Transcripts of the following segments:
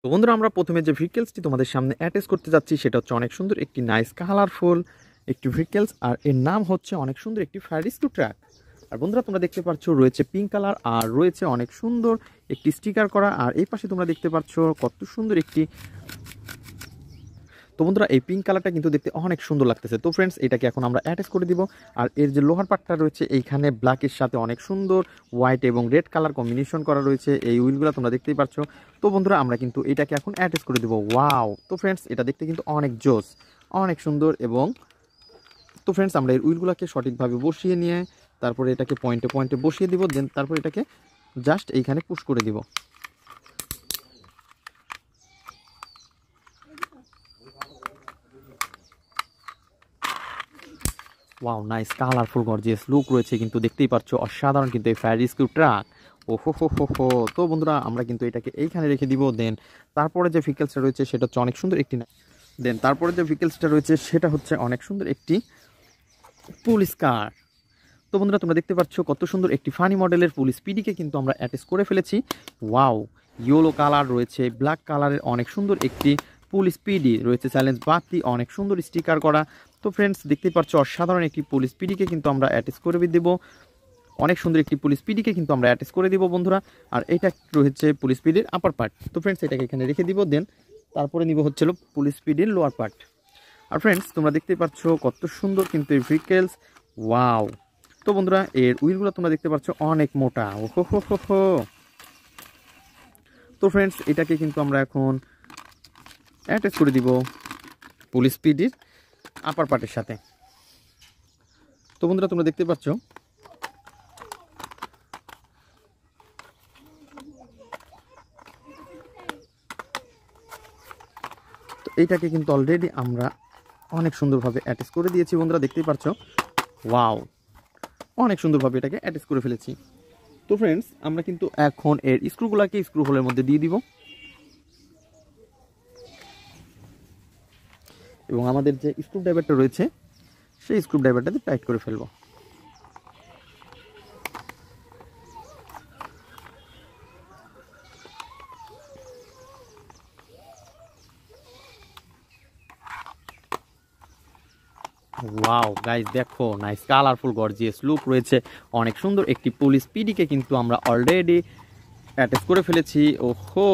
তো বন্ধুরা, আমরা প্রথমে যে ভেহিকেলসটি তোমাদের সামনে অ্যাটাচ করতে যাচ্ছি সেটা হচ্ছে অনেক সুন্দর একটি নাইস কালারফুল একটি ভেহিকেলস, আর এর নাম হচ্ছে অনেক সুন্দর একটি ফায়ার রেস্কিউ ট্রাক। আর বন্ধুরা, তোমরা দেখতে পাচ্ছ রয়েছে পিঙ্ক কালার আর রয়েছে অনেক সুন্দর একটি স্টিকার করা, আর এই পাশে তোমরা দেখতে পাচ্ছ কত সুন্দর একটি। তো বন্ধুরা, এই পিঙ্ক কালারটা কিন্তু দেখতে অনেক সুন্দর লাগতেছে। তো ফ্রেন্ডস, এটাকে এখন আমরা অ্যাটাচ করে দিব। আর এর যে লোহার পাটটা রয়েছে এইখানে ব্ল্যাকের সাথে অনেক সুন্দর হোয়াইট এবং রেড কালার কম্বিনেশন করা রয়েছে, এই হুইলগুলো তোমরা দেখতেই পাচ্ছ। তো বন্ধুরা, আমরা কিন্তু এটাকে এখন অ্যাটাচ করে দেবো। ওয়াও! তো ফ্রেন্ডস, এটা দেখতে কিন্তু অনেক জোস, অনেক সুন্দর। এবং তো ফ্রেন্ডস, আমরা এই হুইলগুলোকে সঠিকভাবে বসিয়ে নিয়ে তারপরে এটাকে পয়েন্টে পয়েন্টে বসিয়ে দিব, দেন তারপর এটাকে জাস্ট এইখানে পুশ করে দিব। Wow, nice colourful gorgeous look রয়েছে, কিন্তু দেখতেই পাচ্ছ অসাধারণ কিন্তু এই ফায়ার রেস্কিউ ট্রাক। ও হো। তো বন্ধুরা, আমরা কিন্তু এটাকে এইখানে রেখে দিব। দেন তারপরে যে ভেহিকেলসটা রয়েছে সেটা হচ্ছে অনেক সুন্দর একটি অনেক সুন্দর একটি পুলিশ কার। তো বন্ধুরা, তোমরা দেখতে পাচ্ছ কত সুন্দর একটি ফানি মডেলের পুলিশ পিডিকে কিন্তু আমরা অ্যাটাচ করে ফেলেছি। ওয়াও! ইয়েলো কালার রয়েছে, ব্ল্যাক কালারের অনেক সুন্দর একটি পুলিশ পিডি রয়েছে, চ্যালেঞ্জ বাতি অনেক সুন্দর স্টিকার করা। তো ফ্রেন্ডস, দেখতে পাচ্ছ অসাধারণ একটি পুলিশ পিডিকে কিন্তু আমরা অ্যাটাচ করে দেব। অনেক সুন্দর একটি পুলিশ পিডিকে কিন্তু আমরা অ্যাটাচ করে দিব বন্ধুরা। আর এটা রয়েছে পুলিশ পিডির আপার পার্ট। তো ফ্রেন্ডস, এটাকে এখানে রেখে দিব। দেন তারপরে নিব হচ্ছিল পুলিশ পিডির লোয়ার পার্ট। আর ফ্রেন্ডস, তোমরা দেখতে পাচ্ছ কত সুন্দর কিন্তু এই ভেহিকেলস। ওয়াও! তো বন্ধুরা, এর হুইলগুলো তোমরা দেখতে পাচ্ছ অনেক মোটা। ও হো। তো ফ্রেন্ডস, এটাকে কিন্তু আমরা এখন অ্যাটাচ করে দিব পুলিশ পিডির আপার পার্টের সাথে। তো বন্ধুরা, তোমরা দেখতে পাচ্ছ তো এইটাকে কিন্তু অলরেডি আমরা অনেক সুন্দরভাবে অ্যাটাচ করে দিয়েছি বন্ধুরা, দেখতেই পাচ্ছ। ওয়াও! অনেক সুন্দরভাবে এটাকে অ্যাটাচ করে ফেলেছি। তো ফ্রেন্ডস, আমরা কিন্তু এখন এর স্ক্রুগুলোকে স্ক্রু হোলের মধ্যে দিয়ে দিব এবং আমাদের যে স্ক্রু ড্রাইভারটা রয়েছে সেই স্ক্রু ড্রাইভারটাতে টাইট করে ফেলবো। ওয়াও গাইস, দেখো নাইস কালারফুল গর্জিয়াস লুক রয়েছে, অনেক সুন্দর একটি পুলিশ পিডিকে কিন্তু আমরা অলরেডি অ্যাটাচ করে ফেলেছি। ওহো!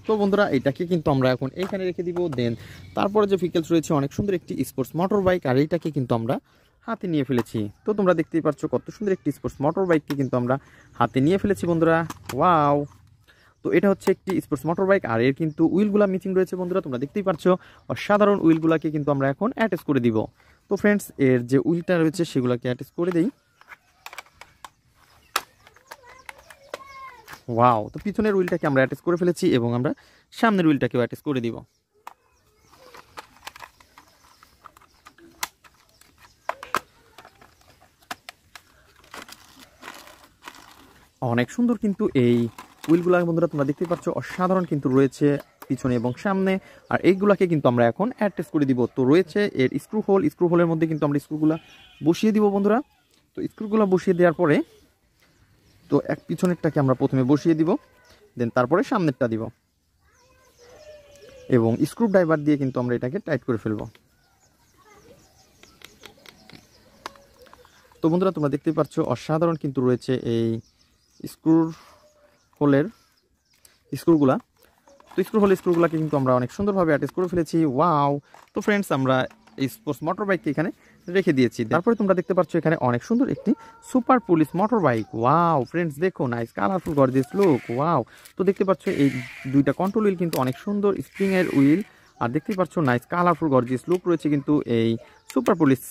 তো বন্ধুরা, এটাকে কিন্তু আমরা এখন এইখানে রেখে দিব। দেন তারপরে যে ভেহিকেলস রয়েছে অনেক সুন্দর একটি স্পোর্টস মোটর বাইক, আর এইটাকে কিন্তু আমরা হাতে নিয়ে ফেলেছি। তো তোমরা দেখতেই পাচ্ছ কত সুন্দর একটি স্পোর্টস মোটর বাইককে কিন্তু আমরা হাতে নিয়ে ফেলেছি বন্ধুরা। ওয়াও! তো এটা হচ্ছে একটি স্পোর্টস মোটর বাইক, আর এর কিন্তু উইলগুলা মিচিং রয়েছে বন্ধুরা, তোমরা দেখতেই পাচ্ছ অসাধারণ উইলগুলাকে কিন্তু আমরা এখন অ্যাটাচ করে দিব। তো ফ্রেন্ডস, এর যে উইলটা রয়েছে সেগুলোকে অ্যাটাচ করে দেই। ওয়াও! তো পিছনের উইলটাকে আমরা অ্যাটাচ করে ফেলেছি এবং আমরা সামনের উইলটাকেও অ্যাটাচ করে দিব। অনেক সুন্দর কিন্তু এই উইলগুলা বন্ধুরা, তোমরা দেখতে পাচ্ছ অসাধারণ কিন্তু রয়েছে পিছনে এবং সামনে। আর এইগুলাকে কিন্তু আমরা এখন অ্যাটাচ করে দিব। তো রয়েছে এর স্ক্রু হোলের মধ্যে কিন্তু আমরা স্ক্রুগুলা বসিয়ে দিব বন্ধুরা। তো স্ক্রুগুলা বসিয়ে দেওয়ার পরে তো এক পিছনেরটাকে আমরা প্রথমে বসিয়ে দিব, দেন তারপরে সামনেরটা দিব এবং স্ক্রু ড্রাইভার দিয়ে কিন্তু আমরা এটাকে টাইট করে ফেলবো। তো বন্ধুরা, তোমরা দেখতে পাচ্ছ অসাধারণ কিন্তু রয়েছে এই স্ক্রুর হোলের স্ক্রুগুলা। তো স্ক্রুগুলাকে কিন্তু আমরা অনেক সুন্দরভাবে অ্যাটাচ করে ফেলেছি। ওয়াও! তো ফ্রেন্ডস, আমরা এই স্পোর্টস মোটর বাইককে এখানে রেখে দিয়েছি। তারপরে তোমরা দেখতে পাচ্ছ এখানে অনেক সুন্দর একটি super police motor bike. Wow friends, দেখো nice colourful gorgeous look. Wow! তো দেখতে পাচ্ছ এই দুইটা কন্ট্রোল হুইল কিন্তু অনেক সুন্দর স্প্রিংয়ের হুইল, আর দেখতেই পাচ্ছ নাইস কালারফুল গর্জিয়াস লুক রয়েছে কিন্তু এই সুপার পুলিশ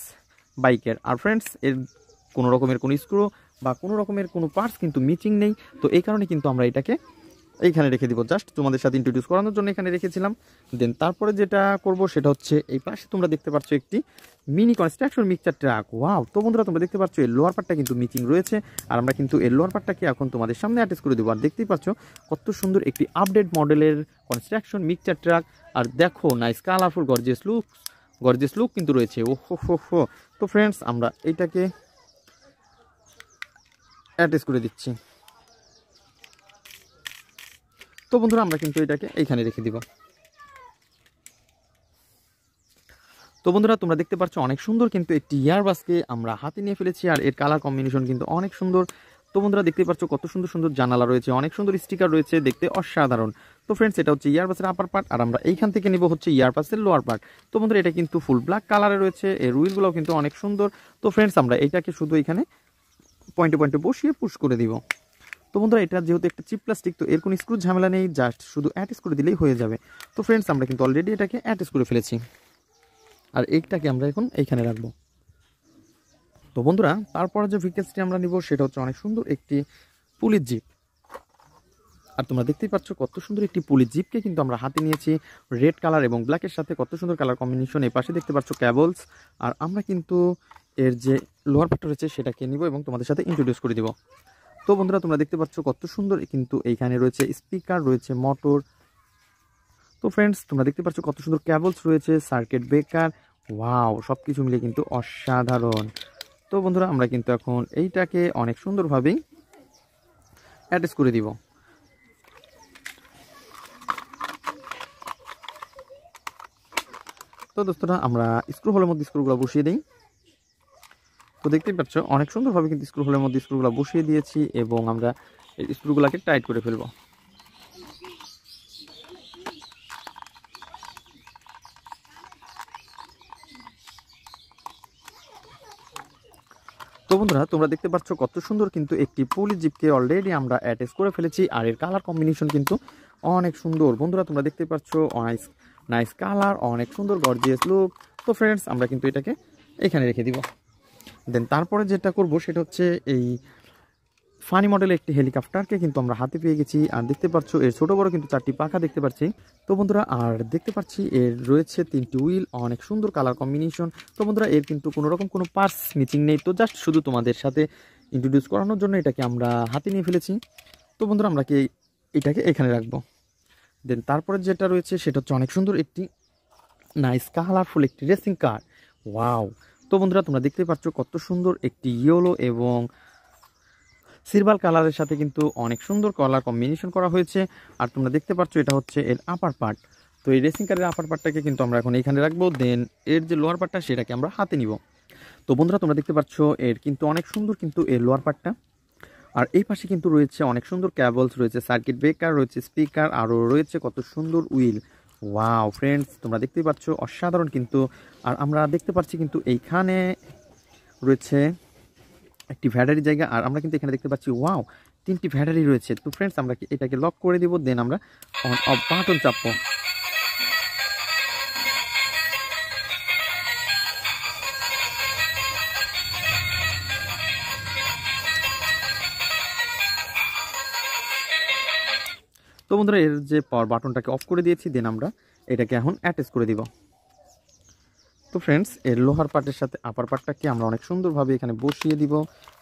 বাইকের। আর ফ্রেন্ডস, এর কোনো রকমের কোনো স্ক্রু বা কোনো রকমের কোনো পার্টস কিন্তু মিচিং নেই। তো এই কারণে কিন্তু আমরা এটাকে এইখানে রেখে দিব, জাস্ট তোমাদের সাথে ইন্ট্রোডিউস করানোর জন্য এখানে রেখেছিলাম। দেন তারপরে যেটা করব সেটা হচ্ছে এই পাশে তোমরা দেখতে পাচ্ছ একটি mini construction mixture truck. Wow! তো বন্ধুরা, তোমরা দেখতে পাচ্ছ এর লোয়ার পার্টটা কিন্তু মিচিং রয়েছে, আর আমরা কিন্তু এর লোয়ার পার্টটাকে এখন তোমাদের সামনে অ্যাটাচ করে দেবো। আর দেখতেই পাচ্ছ কত সুন্দর একটি আপডেট মডেলের কনস্ট্রাকশন মিক্সচার ট্রাক। আর দেখো নাইস কালারফুল গর্জিয়াস লুক কিন্তু রয়েছে। ও হো। তো ফ্রেন্ডস, আমরা এইটাকে অ্যাটাচ করে দিচ্ছি। তো বন্ধুরা আমরা কিন্তু এটাকে এইখানে রেখে দিব। তো বন্ধুরা তোমরা দেখতে পাচ্ছ অনেক সুন্দর কিন্তু একটি ইয়ারবাসকে আমরা হাতে নিয়ে ফেলেছি, আর এর কালার কম্বিনেশন কিন্তু অনেক সুন্দর। তো বন্ধুরা দেখতে পাচ্ছ কত সুন্দর সুন্দর জানালা রয়েছে, অনেক সুন্দর স্টিকার রয়েছে, দেখতে অসাধারণ। তো ফ্রেন্ডস এটা হচ্ছে ইয়ারবাসের আপার পার্ট, আর আমরা এইখান থেকে নিব হচ্ছে ইয়ারবাসের লোয়ার পার্ট। তো বন্ধুরা এটা কিন্তু ফুল ব্ল্যাক কালারে রয়েছে, এর উইলগুলোও কিন্তু অনেক সুন্দর। তো ফ্রেন্ডস আমরা এইটাকে শুধু এখানে পয়েন্টে পয়েন্টে বসিয়ে পুশ করে দিব। তো বন্ধুরা এটা যেহেতু একটা চিপ প্লাস্টিক, তো এর কোনো স্ক্রু ঝামেলা নেই, জাস্ট শুধু অ্যাটাচ করে দিলেই হয়ে যাবে। তো ফ্রেন্ডস আমরা কিন্তু অলরেডি এটাকে অ্যাটাচ করে ফেলেছি, আর এইটাকে আমরা এখন এইখানে রাখবো। তো বন্ধুরা তারপরে যে ভেহিকেলসটি আমরা নিব সেটা হচ্ছে অনেক সুন্দর একটি পুলিশ জিপ। আর তোমরা দেখতেই পাচ্ছ কত সুন্দর একটি পুলিশ জিপকে কিন্তু আমরা হাতে নিয়েছি, রেড কালার এবং ব্ল্যাকের সাথে কত সুন্দর কালার কম্বিনেশন। এই পাশে দেখতে পাচ্ছ ক্যাবলস, আর আমরা কিন্তু এর যে লোয়ার পার্টটা রয়েছে সেটাকে নিব এবং তোমাদের সাথে ইন্ট্রোডিউস করে দিব। তো বন্ধুরা তোমরা দেখতে পাচ্ছ কত সুন্দর কিন্তু এইখানে রয়েছে স্পিকার, রয়েছে মোটর। তো ফ্রেন্ডস তোমরা দেখতে পাচ্ছ কত সুন্দর ক্যাবলস রয়েছে, সার্কিট ব্রেকার, ওয়াও সব কিছু মিলে কিন্তু অসাধারণ। তো বন্ধুরা আমরা কিন্তু এখন এইটাকে অনেক সুন্দরভাবেই অ্যাটাচ করে দিব। তো দোস্তরা আমরা স্ক্রু হোলের মধ্যে স্ক্রুগুলো বসিয়ে দিই। তো দেখতেই পাচ্ছ অনেক সুন্দরভাবে কিন্তু স্ক্রু হোলের মধ্যে স্ক্রুগুলো বসিয়ে দিয়েছি, এবং আমরা এই স্ক্রুগুলোকে টাইট করে ফেলবো। তো বন্ধুরা তোমরা দেখতে পাচ্ছ কত সুন্দর কিন্তু একটি পুলিশ জিপকে অলরেডি আমরা অ্যাটাচ করে ফেলেছি, আর এর কালার কম্বিনেশন কিন্তু অনেক সুন্দর। বন্ধুরা তোমরা দেখতে পাচ্ছ নাইস নাইস কালার, অনেক সুন্দর গর্জিয়াস লুক। তো ফ্রেন্ডস আমরা কিন্তু এটাকে এখানে রেখে দিব। দেন তারপরে যেটা করব সেটা হচ্ছে এই ফানি মডেলের একটি হেলিকপ্টারকে কিন্তু আমরা হাতে পেয়ে গেছি, আর দেখতে পাচ্ছ এর ছোট বড় কিন্তু 4টি পাখা দেখতে পাচ্ছি। তো বন্ধুরা আর দেখতে পাচ্ছি এর রয়েছে 3টি হুইল, অনেক সুন্দর কালার কম্বিনেশন। তো বন্ধুরা এর কিন্তু কোনো রকম কোনো পার্টস মিসিং নেই, তো জাস্ট শুধু তোমাদের সাথে ইন্ট্রোডিউস করানোর জন্য এটাকে আমরা হাতে নিয়ে ফেলেছি। তো বন্ধুরা আমরা কি এটাকে এখানে রাখবো। দেন তারপরে যেটা রয়েছে সেটা হচ্ছে অনেক সুন্দর একটি নাইস কালারফুল একটি রেসিং কার, ওয়াও। তো বন্ধুরা তোমরা দেখতে পাচ্ছ কত সুন্দর একটি ইয়েলো এবং সিলভার কালারের সাথে কিন্তু অনেক সুন্দর কালার কম্বিনেশন করা হয়েছে। আর তোমরা দেখতে পাচ্ছ এটা হচ্ছে এর আপার পার্ট। তো এই রেসিং কারের আপার পার্টটাকে কিন্তু আমরা এখন এইখানে রাখবো, দেন এর যে লোয়ার পার্টটা সেটাকে আমরা হাতে নিব। তো বন্ধুরা তোমরা দেখতে পাচ্ছ এর কিন্তু অনেক সুন্দর কিন্তু এর লোয়ার পার্টটা, আর এই পাশে কিন্তু রয়েছে অনেক সুন্দর ক্যাবলস, রয়েছে সার্কিট ব্রেকার, রয়েছে স্পিকার, আরও রয়েছে কত সুন্দর উইল, ওয়াও ফ্রেন্ডস তোমরা দেখতেই পাচ্ছ অসাধারণ কিন্তু। আর আমরা দেখতে পাচ্ছি কিন্তু এইখানে রয়েছে একটি ভ্যাটারি জায়গা, আর আমরা কিন্তু এখানে দেখতে পাচ্ছি ওয়াও 3টি ভ্যাটারি রয়েছে। তো ফ্রেন্ডস আমরা এটাকে লক করে দিব, দেন আমরা অন অফ বাটন চাপবো। তো বন্ধুরা এর যে পাওয়ার বাটনটাকে অফ করে দিয়েছি, দেন আমরা এটাকে এখন অ্যাটাচ করে দিব। তো ফ্রেন্ডস এর লোহার পার্টের সাথে আপার পার্টটাকে আমরা অনেক সুন্দরভাবে এখানে বসিয়ে দিব।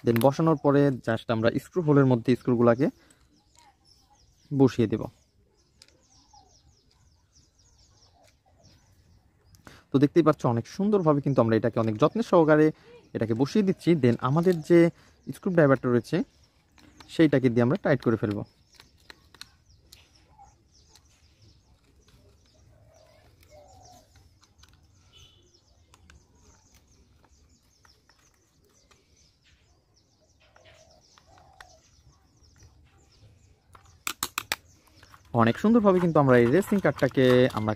দেন বসানোর পরে জাস্ট আমরা স্ক্রু হোলের মধ্যে স্ক্রুগুলোকে বসিয়ে দেব। তো দেখতেই পাচ্ছ অনেক সুন্দরভাবে কিন্তু আমরা এটাকে অনেক যত্নের সহকারে এটাকে বসিয়ে দিচ্ছি। দেন আমাদের যে স্ক্রু ড্রাইভারটা রয়েছে সেইটাকে দিয়ে আমরা টাইট করে ফেলবো। অনেক সুন্দরভাবে কিন্তু আমরা এই রেসিং কারটাকে আমরা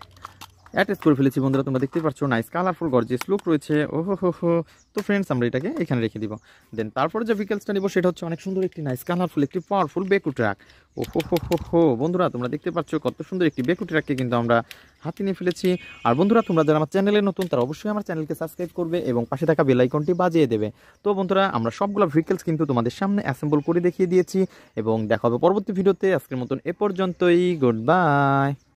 অ্যাটাচ করে ফেলেছি। বন্ধুরা তোমরা দেখতে পাচ্ছ নাইস কালারফুল গর্জিয়াস লুক রয়েছে, ওহো হো হো। তো ফ্রেন্ডস আমরা এটাকে এখানে রেখে দিব। দেন তারপরে যে ভেহিকেলসটা নিব সেটা হচ্ছে অনেক সুন্দর একটি নাইস কালারফুল একটি পাওয়ারফুল বেকু ট্রাক, ওহো হো হো হো। বন্ধুরা তোমরা দেখতে পাচ্ছ কত সুন্দর একটি বেকু ট্রাককে কিন্তু আমরা হাতে নিয়ে ফেলেছি। আর বন্ধুরা তোমরা যারা আমার চ্যানেলে নতুন তারা অবশ্যই আমার চ্যানেলকে সাবস্ক্রাইব করবে এবং পাশে থাকা বেল আইকনটি বাজিয়ে দেবে। তো বন্ধুরা আমরা সবগুলো ভেহিকেলস কিন্তু তোমাদের সামনে অ্যাসেম্বল করে দেখিয়ে দিয়েছি, এবং দেখা হবে পরবর্তী ভিডিওতে। আজকের মতন এ পর্যন্তই, গুড বাই।